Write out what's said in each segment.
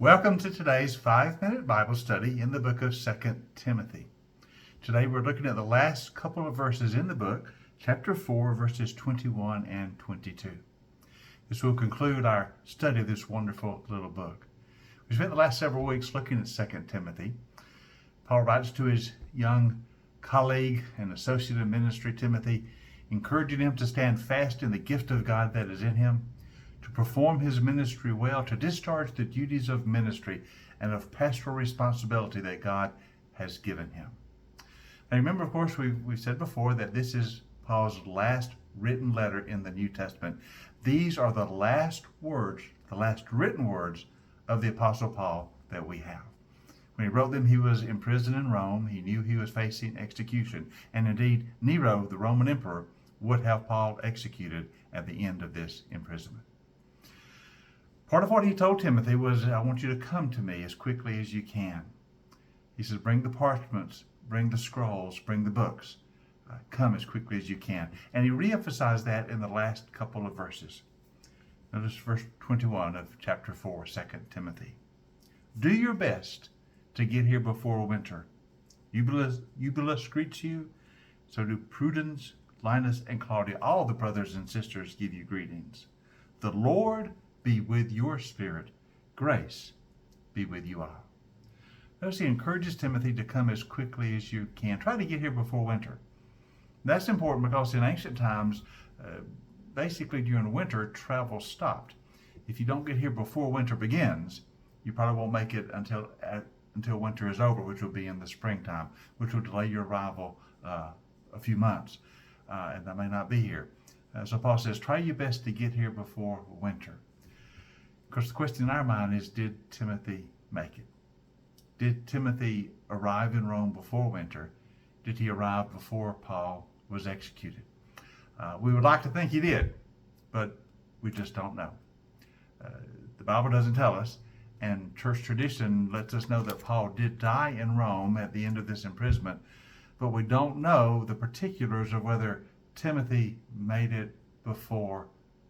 Welcome to today's 5-minute Bible study in the book of 2 Timothy. Today we're looking at the last couple of verses in the book, chapter 4, verses 21 and 22. This will conclude our study of this wonderful little book. We spent the last several weeks looking at 2 Timothy. Paul writes to his young colleague and associate in ministry, Timothy, encouraging him to stand fast in the gift of God that is in him, to perform his ministry well, to discharge the duties of ministry and of pastoral responsibility that God has given him. Now remember, of course, we've said before that this is Paul's last written letter in the New Testament. These are the last words, the last written words of the Apostle Paul that we have. When he wrote them, he was imprisoned in Rome. He knew he was facing execution. And indeed, Nero, the Roman emperor, would have Paul executed at the end of this imprisonment. Part of what he told Timothy was, I want you to come to me as quickly as you can. He says, bring the parchments, bring the scrolls, bring the books. Come as quickly as you can. And he reemphasized that in the last couple of verses. Notice verse 21 of chapter 4, 2 Timothy. Do your best to get here before winter. Eubulus greets you. So do Prudence, Linus, and Claudia. All the brothers and sisters give you greetings. The Lord be with your spirit. Grace be with you all. Notice he encourages Timothy to come as quickly as you can. Try to get here before winter. That's important because in ancient times, basically during winter, travel stopped. If you don't get here before winter begins, you probably won't make it until winter is over, which will be in the springtime, which will delay your arrival a few months, and I may not be here. So Paul says, try your best to get here before winter. Of course, the question in our mind is, did Timothy make it? Did Timothy arrive in Rome before winter? Did he arrive before Paul was executed? We would like to think he did, but we just don't know. The Bible doesn't tell us, and church tradition lets us know that Paul did die in Rome at the end of this imprisonment, but we don't know the particulars of whether Timothy made it before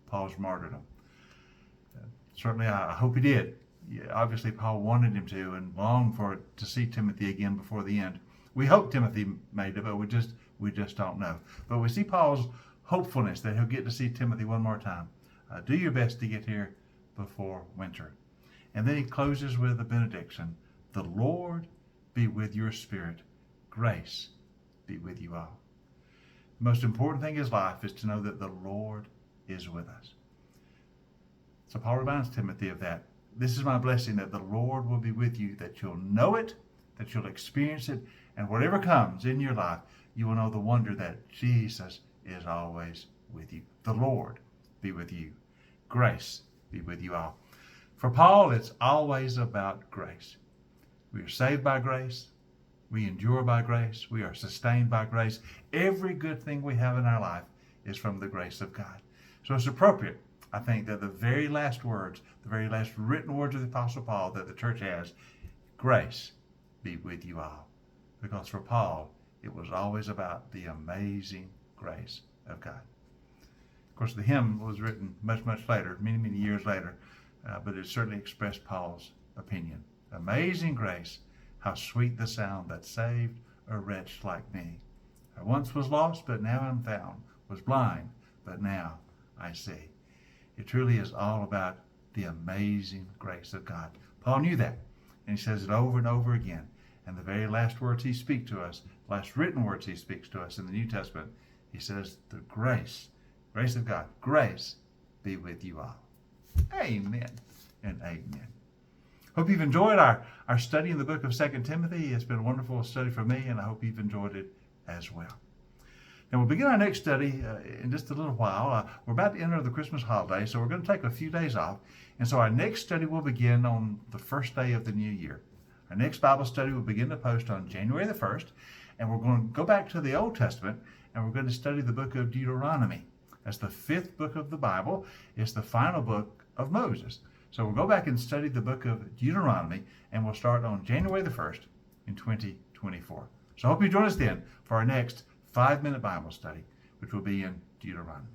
Paul's martyrdom. Certainly, I hope he did. Obviously, Paul wanted him to and longed to see Timothy again before the end. We hope Timothy made it, but we just don't know. But we see Paul's hopefulness that he'll get to see Timothy one more time. Do your best to get here before winter. And then he closes with a benediction. The Lord be with your spirit. Grace be with you all. The most important thing in his life is to know that the Lord is with us. So Paul reminds Timothy of that. This is my blessing, that the Lord will be with you, that you'll know it, that you'll experience it, and whatever comes in your life, you will know the wonder that Jesus is always with you. The Lord be with you. Grace be with you all. For Paul, it's always about grace. We are saved by grace. We endure by grace. We are sustained by grace. Every good thing we have in our life is from the grace of God. So it's appropriate, I think, that the very last words, the very last written words of the Apostle Paul that the church has, grace be with you all. Because for Paul, it was always about the amazing grace of God. Of course, the hymn was written much, much later, many, many years later, but it certainly expressed Paul's opinion. Amazing grace, how sweet the sound that saved a wretch like me. I once was lost, but now I'm found, was blind, but now I see. It truly is all about the amazing grace of God. Paul knew that, and he says it over and over again. And the very last words he speaks to us, last written words he speaks to us in the New Testament, he says, the grace of God, grace be with you all. Amen and amen. Hope you've enjoyed our study in the book of 2 Timothy. It's been a wonderful study for me, and I hope you've enjoyed it as well. And we'll begin our next study in just a little while. We're about to enter the Christmas holiday, so we're going to take a few days off. And so our next study will begin on the first day of the new year. Our next Bible study will begin to post on January the 1st, and we're going to go back to the Old Testament, and we're going to study the book of Deuteronomy. That's the 5th book of the Bible. It's the final book of Moses. So we'll go back and study the book of Deuteronomy, and we'll start on January the 1st in 2024. So I hope you join us then for our next 5-minute Bible study, which will be in Deuteronomy.